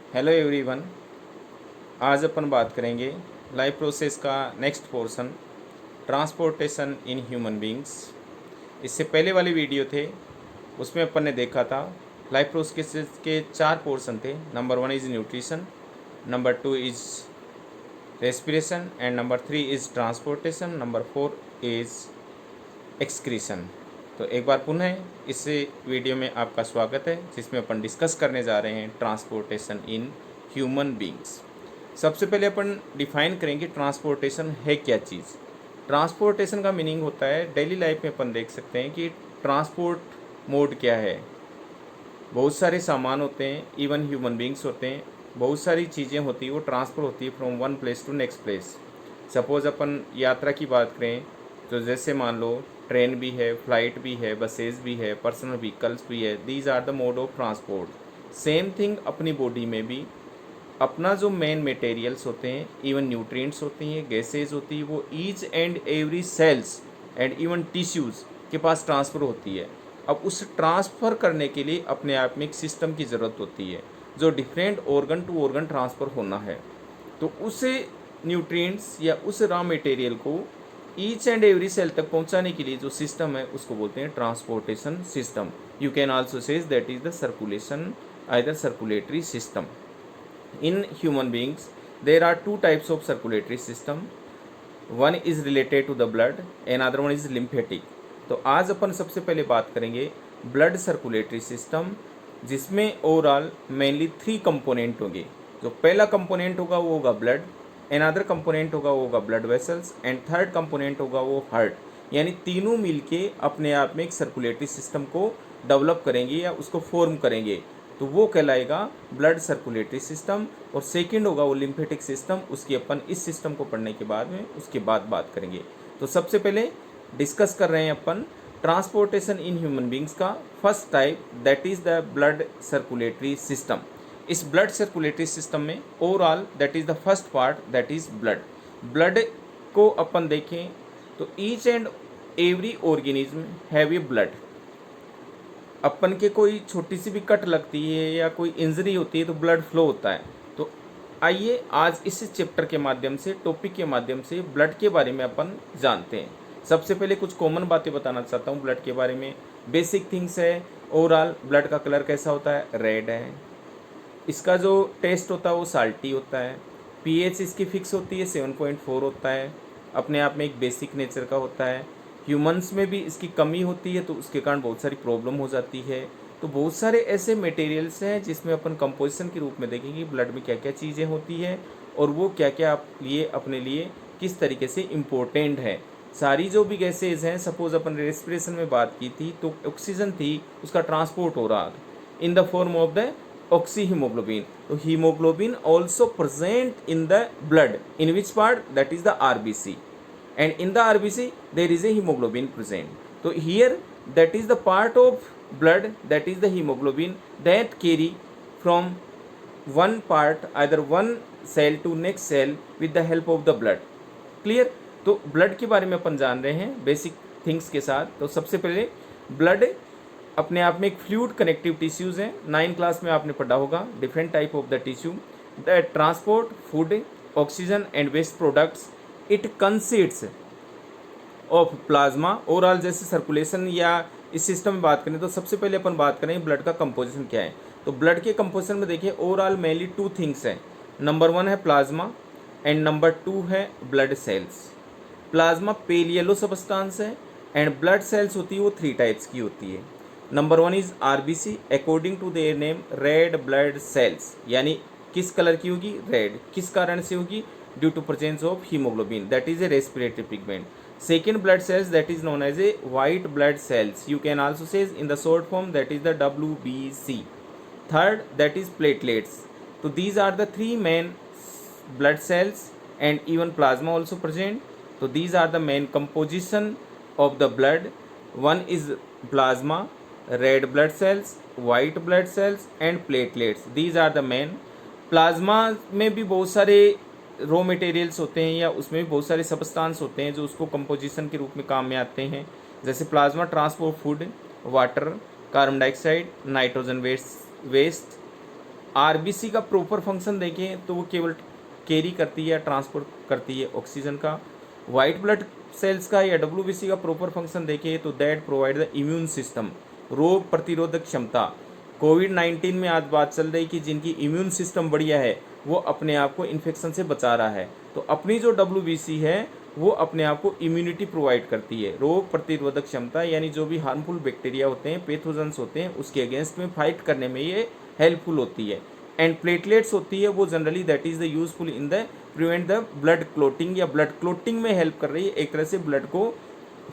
Hello everyone. आज अपन बात करेंगे लाइफ प्रोसेस का next portion, transportation in human beings. इससे पहले वाले वीडियो थे उसमें अपन ने देखा था लाइफ प्रोसेस के चार पोर्शन थे। Number 1 is nutrition, number 2 is respiration and number 3 is transportation, number 4 is excretion. तो एक बार पुनः इस वीडियो में आपका स्वागत है, जिसमें अपन डिस्कस करने जा रहे हैं ट्रांसपोर्टेशन इन ह्यूमन बींग्स। सबसे पहले अपन डिफाइन करेंगे ट्रांसपोर्टेशन है क्या चीज़। ट्रांसपोर्टेशन का मीनिंग होता है, डेली लाइफ में अपन देख सकते हैं कि ट्रांसपोर्ट मोड क्या है। बहुत सारे सामान होते हैं, इवन ह्यूमन बींग्स होते हैं, बहुत सारी चीज़ें होती हैं, वो ट्रांसफर होती है from one place to next place. Suppose अपन यात्रा की बात करें तो जैसे मान लो ट्रेन भी है, फ्लाइट भी है, बसेज भी है, पर्सनल व्हीकल्स भी है। These are the mode of transport. Same thing अपनी बॉडी में भी अपना जो मेन मटेरियल्स होते हैं, इवन न्यूट्रिएंट्स होती हैं, गैसेज होती है, वो each and every cells and even tissues के पास ट्रांसफ़र होती है। अब उस ट्रांसफ़र करने के लिए अपने आप में एक सिस्टम की ज़रूरत होती है, जो different organ to organ transfer होना है। तो उस न्यूट्रिएंट्स या उस रॉ मटेरियल को ईच एंड एवरी सेल तक पहुंचाने के लिए जो सिस्टम है उसको बोलते हैं transportation system. You can also says that is the circulation, either circulatory system. In human beings there are two types of circulatory system. One is related to the blood and other one is lymphatic. तो आज अपन सबसे पहले बात करेंगे blood circulatory system, जिसमें overall mainly 3 component होंगे। जो पहला कंपोनेंट होगा वो होगा ब्लड, एन अदर कंपोनेंट होगा वो होगा blood vessels and third component होगा वो हार्ट। यानी तीनों मिलके अपने आप में एक सर्कुलेटरी सिस्टम को डेवलप करेंगे या उसको फॉर्म करेंगे, तो वो कहलाएगा ब्लड सर्कुलेटरी सिस्टम। और सेकंड होगा वो लिम्फेटिक सिस्टम। उसकी अपन इस सिस्टम को पढ़ने के बाद में उसके बाद बात करेंगे। तो सबसे पहले डिस्कस कर रहे हैं अपन ट्रांसपोर्टेशन इन ह्यूमन बींग्स का first type, that is the blood circulatory system. इस ब्लड सर्कुलेटरी सिस्टम में overall that is the first part, that is blood. Blood को अपन देखें तो each and every organism have a blood. अपन के कोई छोटी सी भी कट लगती है या कोई इंजरी होती है तो ब्लड फ्लो होता है। तो आइए आज इस चैप्टर के माध्यम से, टॉपिक के माध्यम से ब्लड के बारे में अपन जानते हैं। सबसे पहले कुछ कॉमन बातें बताना चाहता हूँ ब्लड के बारे में। बेसिक थिंग्स है, ओवरऑल ब्लड का कलर कैसा होता है, रेड है। इसका जो टेस्ट होता है वो साल्टी होता है। पीएच इसकी फिक्स होती है 7.4 होता है, अपने आप में एक बेसिक नेचर का होता है। ह्यूमंस में भी इसकी कमी होती है तो उसके कारण बहुत सारी प्रॉब्लम हो जाती है। तो बहुत सारे ऐसे मटेरियल्स हैं जिसमें अपन कंपोजिशन के रूप में देखेंगे ब्लड में क्या क्या चीज़ें होती है और वो क्या क्या अपने लिए किस तरीके से इम्पोर्टेंट है। सारी जो भी गैसेज हैं, सपोज अपन रेस्पिरेशन में बात की थी तो ऑक्सीजन थी, उसका ट्रांसपोर्ट हो रहा in the form of the oxyhemoglobin. So hemoglobin also present in the blood. In which part? That is the RBC. And in the RBC there is a hemoglobin present. So here that is the part of blood, that is the hemoglobin that carry from one part, either one cell to next cell with the help of the blood. Clear? तो blood के बारे में अपन जान रहे हैं basic things के साथ। तो सबसे पहले ब्लड अपने आप में एक फ्लूइड कनेक्टिव टिश्यूज़ हैं। 9 क्लास में आपने पढ़ा होगा different type of the tissue the transport food, oxygen and waste products. It consists of plasma. Overall जैसे सर्कुलेशन या इस सिस्टम में बात करें तो सबसे पहले अपन बात करें ब्लड का कंपोजिशन क्या है। तो ब्लड के कंपोजिशन में देखिए ओवरऑल मेनली 2 थिंग्स हैं। नंबर 1 है प्लाज्मा एंड नंबर 2 है blood cells. Plasma pale yellow substance है एंड ब्लड सेल्स होती है वो 3 टाइप्स की होती है। Number 1 is RBC, according to their name red blood cells. यानी किस कलर की होगी, रेड। किस कारण से होगी, due to presence of haemoglobin, that is a respiratory pigment. Second blood cells that is known as a white blood cells, you can also says in the short form that is the WBC। Third that is platelets. तो these are the 3 main blood cells and even plasma also present. So these are the main composition of the blood. One is plasma, red blood cells, white blood cells and platelets. These are the main. Plasma में भी बहुत सारे raw materials होते हैं या उसमें भी बहुत सारे सबस्टांस होते हैं जो उसको कंपोजिशन के रूप में काम में आते हैं। जैसे plasma transport food, water, carbon dioxide, nitrogen waste, RBC का प्रॉपर फंक्शन देखें तो वो केवल कैरी करती है, ट्रांसपोर्ट करती है ऑक्सीजन का। वाइट ब्लड सेल्स का या डब्ल्यूबीसी का प्रॉपर फंक्शन देखें तो that provide the immune system, रोग प्रतिरोधक क्षमता। कोविड-19 में आज बात चल रही कि जिनकी इम्यून सिस्टम बढ़िया है वो अपने आप को इन्फेक्शन से बचा रहा है, तो अपनी जो डब्ल्यूबीसी है वो अपने आप को इम्यूनिटी प्रोवाइड करती है, रोग प्रतिरोधक क्षमता, यानी जो भी हार्मफुल बैक्टीरिया होते हैं, पैथोजेंस होते हैं, उसके अगेंस्ट में फाइट करने में ये हेल्पफुल होती है। एंड प्लेटलेट्स होती है वो generally that is the useful in the prevent the blood clotting, या ब्लड क्लोटिंग में हेल्प कर रही है, एक तरह से ब्लड को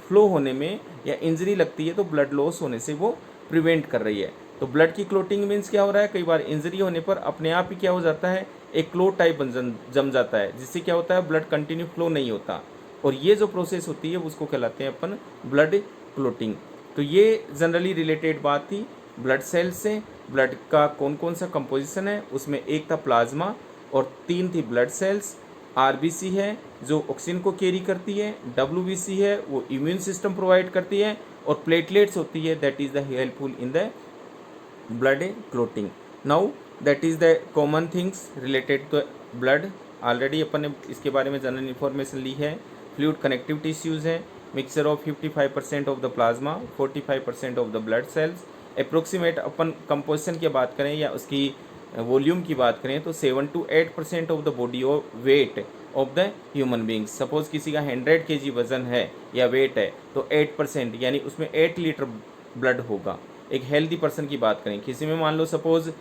फ्लो होने में, या इंजरी लगती है तो ब्लड लॉस होने से वो प्रिवेंट कर रही है। तो ब्लड की क्लोटिंग मीन्स क्या हो रहा है, कई बार इंजरी होने पर अपने आप ही क्या हो जाता है, एक क्लोट टाइप जम जाता है, जिससे क्या होता है ब्लड कंटिन्यू फ्लो नहीं होता, और ये जो प्रोसेस होती है उसको कहलाते हैं अपन ब्लड क्लोटिंग। तो ये जनरली रिलेटेड बात थी ब्लड सेल्स से। ब्लड का कौन कौन सा कंपोजिशन है, उसमें एक था प्लाज्मा और 3 थी ब्लड सेल्स। आरबीसी है जो ऑक्सीजन को कैरी करती है, डब्ल्यूबीसी है वो इम्यून सिस्टम प्रोवाइड करती है, और प्लेटलेट्स होती है that is the helpful in the blood clotting. Now that is the common things related to blood. Already अपन ने इसके बारे में जनरल इन्फॉर्मेशन ली है। फ्लूइड कनेक्टिव टिश्यूज़ हैं, mixture of 55% of the plasma, 45% of the blood cells. Approximate अपन composition की बात करें या उसकी वॉल्यूम की बात करें तो 7 to 8% of the body weight of the human beings. Suppose किसी का 100 kg वजन है या वेट है तो 8% यानी उसमें 8 लीटर ब्लड होगा। एक हेल्दी पर्सन की बात करें, किसी में मान लो सपोज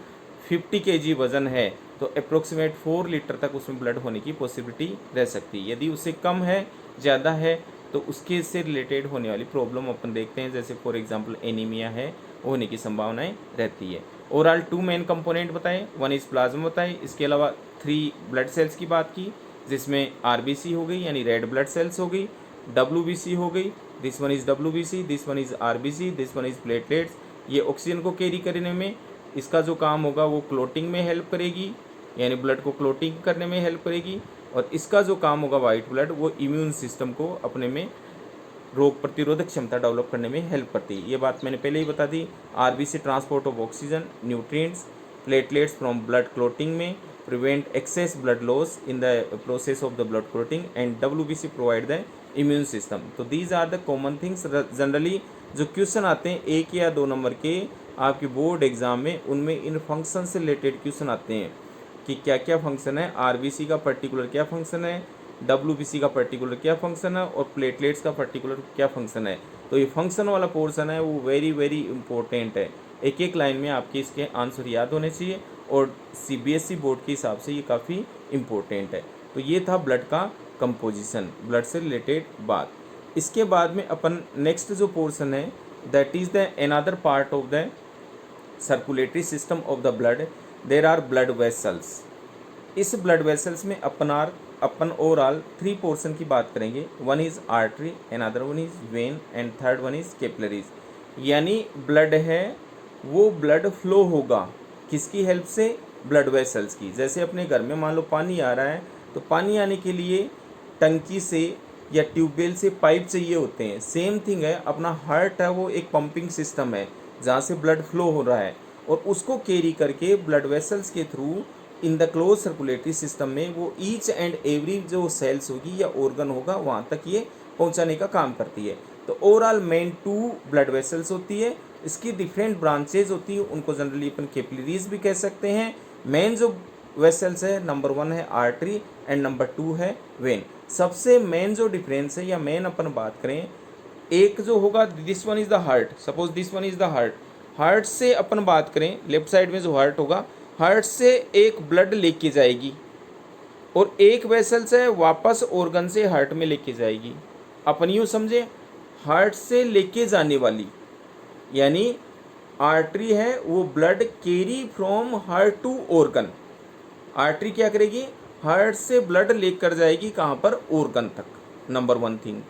50 kg वजन है तो अप्रोक्सीमेट 4 लीटर तक उसमें ब्लड होने की पॉसिबिलिटी रह सकती है। यदि उससे कम है, ज़्यादा है, तो उसके से रिलेटेड होने वाली प्रॉब्लम अपन देखते हैं, जैसे फॉर एग्जांपल एनीमिया है, होने की संभावनाएं रहती है। ओवरऑल 2 मेन कंपोनेंट बताए, 1 इज़ प्लाज्मा बताए, इसके अलावा 3 ब्लड सेल्स की बात की, जिसमें आरबीसी हो गई यानी रेड ब्लड सेल्स हो गई, डब्ल्यूबीसी हो गई, this one is WBC, this one is RBC, this one is platelets. ये ऑक्सीजन को कैरी करने में इसका जो काम होगा वो क्लोटिंग में हेल्प करेगी, यानी ब्लड को क्लोटिंग करने में हेल्प करेगी, और इसका जो काम होगा वाइट ब्लड वो इम्यून सिस्टम को अपने में रोग प्रतिरोधक क्षमता डेवलप करने में हेल्प करती है। ये बात मैंने पहले ही बता दी। RBC transport of oxygen, nutrients, platelets from blood clotting में prevent excess blood loss in the process of the blood clotting, and WBC provide the immune system. तो these are the common things. Generally जो question आते हैं 1 या 2 number के आपके board exam में, उनमें इन फंक्शन से रिलेटेड क्वेश्चन आते हैं कि क्या क्या फंक्शन है, आरबीसी का पर्टिकुलर क्या फंक्शन है, डब्ल्यूबीसी का पर्टिकुलर क्या फंक्शन है, और प्लेटलेट्स का पर्टिकुलर क्या फंक्शन है। तो ये फंक्शन वाला पोर्शन है वो वेरी वेरी इंपॉर्टेंट है। एक एक लाइन में आपके इसके आंसर याद होने चाहिए, और सीबीएसई बोर्ड के हिसाब से ये काफ़ी इम्पोर्टेंट है। तो ये था ब्लड का कंपोजिशन, ब्लड से रिलेटेड बात। इसके बाद में अपन नेक्स्ट जो पोर्शन है that is the another part of the circulatory system of the blood, there are blood vessels. इस ब्लड वेसल्स में अपन ओवरऑल 3 पोर्शन की बात करेंगे। 1 is artery, another 1 is vein, and third 1 is capillaries. यानी blood है वो ब्लड फ्लो होगा किसकी हेल्प से, ब्लड वेसल्स की। जैसे अपने घर में मान लो पानी आ रहा है तो पानी आने के लिए टंकी से या ट्यूबवेल से पाइप चाहिए होते हैं। सेम थिंग है, अपना हार्ट है वो एक पंपिंग सिस्टम है जहाँ से ब्लड फ्लो हो रहा है, और उसको कैरी करके ब्लड वेसल्स के through in the close circulatory system में वो ईच एंड एवरी जो सेल्स होगी या ऑर्गन होगा वहाँ तक ये पहुँचाने का काम करती है। तो ओवरऑल मेन 2 ब्लड वेसल्स होती है, इसकी डिफरेंट ब्रांचेज होती है, उनको जनरली अपन कैपिलरीज भी कह सकते हैं। मेन जो वेसल्स है नंबर 1 है आर्टरी एंड नंबर 2 है वेन। सबसे मेन जो डिफरेंस है या मेन अपन बात करें, एक जो होगा this one is the heart, suppose this one is the heart. Heart से अपन बात करें लेफ्ट साइड में जो हार्ट होगा, हार्ट से एक ब्लड लेके जाएगी, और एक वेसल्स है वापस ऑर्गन से हार्ट में लेके जाएगी। अपन यूँ समझे, हार्ट से लेके जाने वाली यानी आर्टरी है वो blood carry from heart to organ. Artery क्या करेगी, हार्ट से ब्लड लेकर जाएगी कहाँ पर, ऑर्गन तक, नंबर 1 थिंग।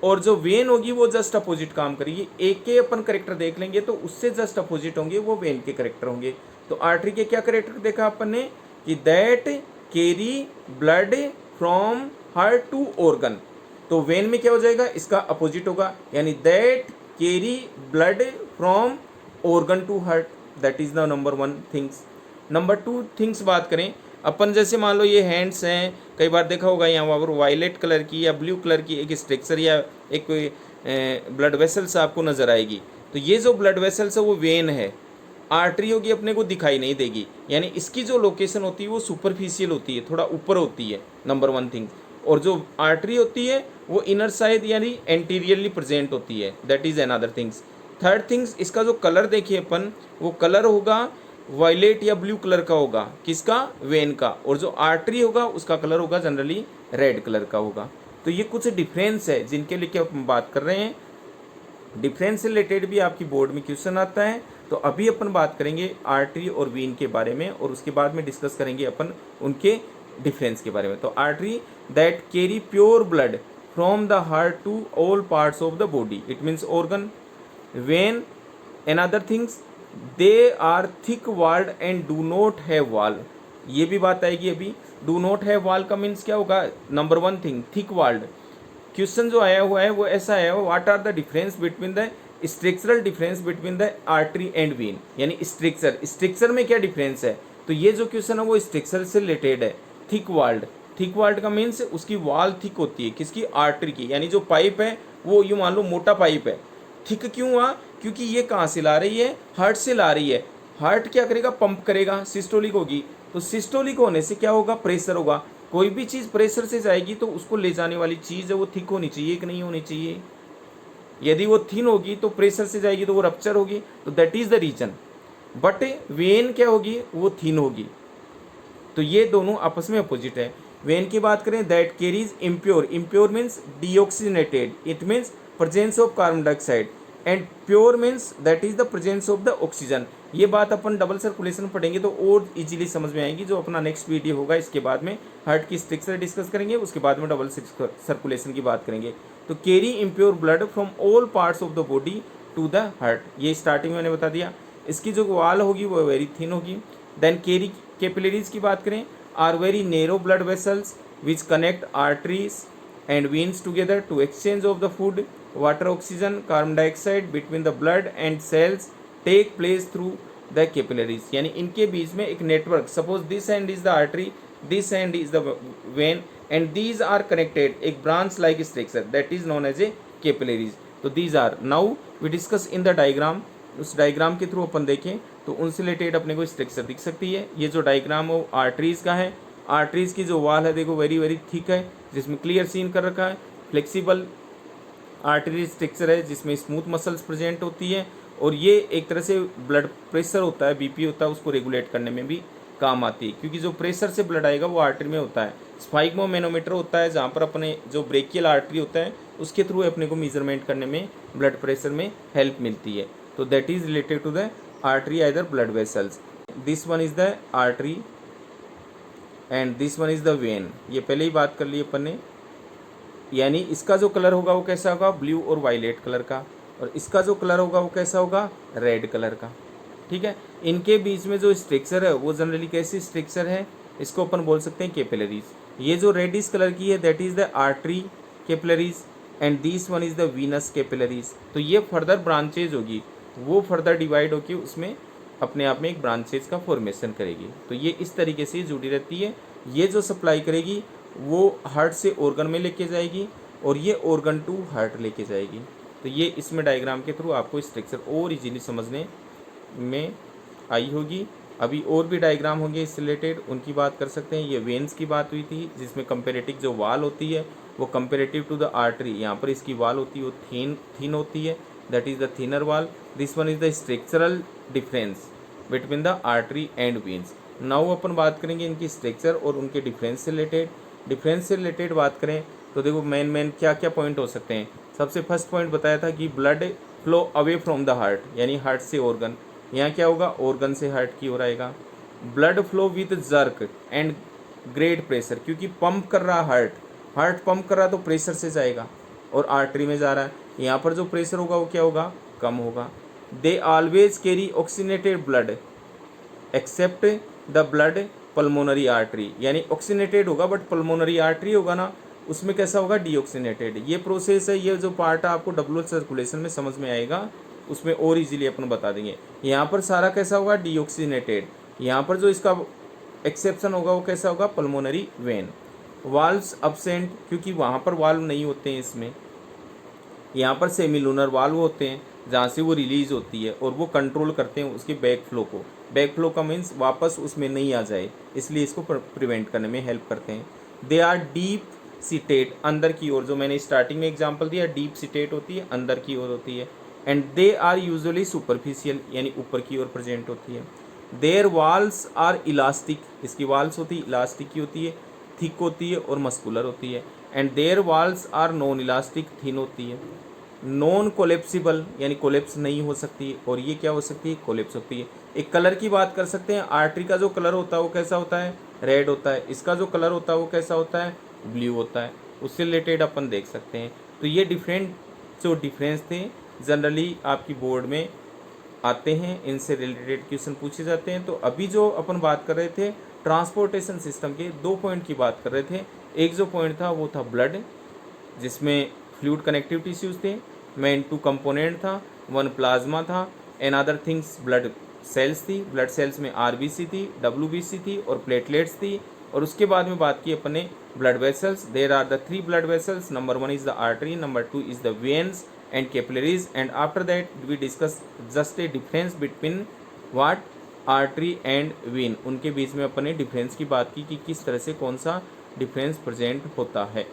और जो वेन होगी वो जस्ट अपोजिट काम करेगी। एक के अपन करेक्टर देख लेंगे तो उससे जस्ट अपोजिट होंगे, वो वेन के करेक्टर होंगे। तो आर्टरी के क्या करेक्टर देखा अपन ने कि that carry blood from heart to organ. तो वेन में क्या हो जाएगा, इसका अपोजिट होगा, यानी that carry blood from organ to heart, that is the number 1 things. Number 2 things बात करें अपन, जैसे मान लो ये हैंड्स हैं, कई बार देखा होगा यहाँ पर वायलेट कलर की या ब्लू कलर की एक स्ट्रक्चर या एक कोई ब्लड वेसल्स आपको नज़र आएगी। तो ये जो ब्लड वेसल्स है वो वेन है, आर्टरी होगी अपने को दिखाई नहीं देगी, यानी इसकी जो लोकेशन होती है वो सुपरफिशियल होती है, थोड़ा ऊपर होती है, नंबर 1 थिंग। और जो आर्टरी होती है वो इनर साइड यानी एंटीरियरली प्रेजेंट होती है, that is another things. Third things, इसका जो कलर देखिए अपन, वो कलर होगा वायलेट या ब्लू कलर का होगा, किसका, वेन का। और जो आर्टरी होगा उसका कलर होगा जनरली रेड कलर का होगा। तो ये कुछ डिफरेंस है जिनके लिए हम बात कर रहे हैं। डिफरेंस से रिलेटेड भी आपकी बोर्ड में क्वेश्चन आता है। तो अभी अपन बात करेंगे आर्टरी और वेन के बारे में, और उसके बाद में डिस्कस करेंगे अपन उनके डिफरेंस के बारे में। तो artery that carry pure blood from the heart to all parts of the body, it means organ. Vein another things, they are thick walled and do not have wall, ये भी बात आएगी अभी। do not have wall का means क्या होगा, number 1 thing thick walled। Question जो आया हुआ है वो ऐसा है, what are the difference between the structural difference between the artery and vein, यानी स्ट्रक्चर में क्या डिफरेंस है। तो ये जो क्वेश्चन है वो स्ट्रक्चर से रिलेटेड है। थिक वाल्ड का मीन्स उसकी वाल थिक होती है, किसकी, आर्टरी की, यानी जो पाइप है वो यूँ मान लो मोटा पाइप है। थिक क्यों हुआ, क्योंकि ये कहाँ से ला रही है, हार्ट से ला रही है। हार्ट क्या करेगा, पंप करेगा, सिस्टोलिक होगी। तो सिस्टोलिक होने से क्या होगा, प्रेशर होगा। कोई भी चीज़ प्रेशर से जाएगी तो उसको ले जाने वाली चीज़ है वो थिक होनी चाहिए कि नहीं होनी चाहिए। यदि वो थिन होगी तो प्रेशर से जाएगी तो वो रप्चर होगी, तो that is the reason. But vein क्या होगी, वो थिन होगी। तो ये दोनों आपस में अपोजिट है। वेन की बात करें, that carries impure means deoxygenated, it means presence of carbon dioxide, and pure means that is the presence of the oxygen. ये बात अपन डबल सर्कुलेशन पढ़ेंगे तो और इजीली समझ में आएगी, जो अपना नेक्स्ट वीडियो होगा। इसके बाद में हार्ट की स्ट्रक्चर डिस्कस करेंगे, उसके बाद में डबल सर्कुलेशन की बात करेंगे। तो carry impure blood from all parts of the body to the heart, ये स्टार्टिंग में मैंने बता दिया। इसकी जो वाल होगी वो वेरी थिन होगी। देन कैरी कैपिलरीज की बात करें, are very narrow blood vessels which connect arteries and veins together to exchange of the food, water, oxygen, carbon dioxide between the blood and cells take place through the capillaries, यानी इनके बीच में एक network, suppose this end is the artery, this end is the vein, and these are connected, एक branch like structure, that is known as a capillaries. तो these are, now we discuss in the diagram. उस diagram के through अपन देखें तो उनसे related अपने को स्ट्रक्चर दिख सकती है। ये जो डायग्राम है वो आर्टरीज का है। आर्टरीज की जो वाल है देखो वेरी वेरी थिक है, जिसमें क्लियर सीन कर रखा है। फ्लेक्सिबल आर्टरी स्ट्रक्चर है जिसमें स्मूथ मसल्स प्रेजेंट होती है, और ये एक तरह से ब्लड प्रेशर होता है, बीपी होता है, उसको रेगुलेट करने में भी काम आती है, क्योंकि जो प्रेशर से ब्लड आएगा वो आर्टरी में होता है। स्फाइग्मोमेनोमीटर होता है जहाँ पर अपने जो ब्रेकियल आर्टरी होता है उसके थ्रू अपने को मेजरमेंट करने में ब्लड प्रेशर में हेल्प मिलती है। तो that is related to the artery either blood vessels. This one is the artery and this one is the vein, ये पहले ही बात कर ली अपन ने। यानी इसका जो कलर होगा वो कैसा होगा, ब्लू और वायलेट कलर का, और इसका जो कलर होगा वो कैसा होगा, रेड कलर का। ठीक है, इनके बीच में जो स्ट्रक्चर है वो जनरली कैसी स्ट्रक्चर है, इसको अपन बोल सकते हैं कैपिलरीज। ये जो रेडिश कलर की है that is the artery capillaries, and this one is the Venus capillaries. तो ये फर्दर ब्रांचेज होगी, वो फर्दर डिवाइड होकर उसमें अपने आप में एक ब्रांचेज का फॉर्मेशन करेगी। तो ये इस तरीके से जुड़ी रहती है। ये जो सप्लाई करेगी वो हार्ट से ऑर्गन में लेके जाएगी, और ये ऑर्गन टू हार्ट लेके जाएगी। तो ये इसमें डायग्राम के थ्रू आपको स्ट्रक्चर और इजीली समझने में आई होगी। अभी और भी डायग्राम होंगे इससे रिलेटेड, उनकी बात कर सकते हैं। ये वेन्स की बात हुई थी जिसमें कंपेरेटिव जो वाल होती है वो कंपेरेटिव टू द आर्टरी, यहाँ पर इसकी वाल होती है वो थिन होती है, that is the thinner wall. This one is the structural difference between the artery and veins. नाउ अपन बात करेंगे इनकी स्ट्रक्चर और उनके डिफरेंस से रिलेटेड। डिफरेंस से रिलेटेड बात करें तो देखो मेन क्या क्या पॉइंट हो सकते हैं। सबसे फर्स्ट पॉइंट बताया था कि blood flow away from the heart, यानी हार्ट से ऑर्गन। यहाँ क्या होगा, ऑर्गन से हार्ट की ओर आएगा। Blood flow with jerk and great pressure, क्योंकि पंप कर रहा हार्ट पंप कर रहा तो प्रेशर से जाएगा और आर्टरी में जा रहा है। यहाँ पर जो प्रेशर होगा वो क्या होगा, कम होगा। They always carry oxygenated blood except the blood pulmonary artery, यानी ऑक्सीनेटेड होगा बट पल्मोनरी आर्टरी होगा ना उसमें कैसा होगा, डीऑक्सीनेटेड। ये प्रोसेस है, ये जो पार्ट है आपको डबल सर्कुलेशन में समझ में आएगा, उसमें और इजीली अपन बता देंगे। यहाँ पर सारा कैसा होगा, डीऑक्सीनेटेड। यहाँ पर जो इसका एक्सेप्शन होगा वो कैसा होगा, पल्मोनरी वेन। वाल्व्स अब्सेंट, क्योंकि वहाँ पर वाल्व नहीं होते हैं इसमें, यहाँ पर सेमिलुनर वाल्व होते हैं जहाँ से वो रिलीज होती है और वो कंट्रोल करते हैं उसके बैक फ्लो को। बैक फ्लो का मीन्स वापस उसमें नहीं आ जाए, इसलिए इसको प्रिवेंट करने में हेल्प करते हैं। दे आर डीप सीटेट, अंदर की ओर, जो मैंने स्टार्टिंग में एग्जांपल दिया, डीप सीटेट होती है, अंदर की ओर होती है। And they are usually superficial, यानी ऊपर की ओर प्रेजेंट होती है। देयर वाल्स आर इलास्टिक, इसकी वाल्स होती है इलास्टिक की होती है, थिक होती है और मस्कुलर होती है। And their walls are non elastic, thin होती है। नॉन कोलेप्सिबल, यानी कोलेप्स नहीं हो सकती, और ये क्या हो सकती है, कोलेप्स होती है। एक कलर की बात कर सकते हैं, आर्टरी का जो कलर होता है वो कैसा होता है, रेड होता है। इसका जो कलर होता है वो कैसा होता है, ब्लू होता है। उससे रिलेटेड अपन देख सकते हैं। तो ये डिफरेंट जो डिफरेंस थे जनरली आपकी बोर्ड में आते हैं, इनसे रिलेटेड क्वेश्चन पूछे जाते हैं। तो अभी जो अपन बात कर रहे थे ट्रांसपोर्टेशन सिस्टम के 2 पॉइंट की बात कर रहे थे। एक जो पॉइंट था वो था ब्लड, जिसमें फ्लूइड कनेक्टिव टिश्यूज थे, मेन 2 कंपोनेंट था, 1 प्लाज्मा था and other things blood cells थी। ब्लड सेल्स में आरबीसी थी, डब्ल्यूबीसी थी और प्लेटलेट्स थी। और उसके बाद में बात की अपन ने blood vessels. There are the 3 blood vessels, number 1 is the artery, number 2 is the veins and capillaries. And after that we discuss just a difference between what, artery and vein. उनके बीच में अपन ने डिफरेंस की बात की कि किस तरह से कौन सा डिफरेंस प्रेजेंट होता है।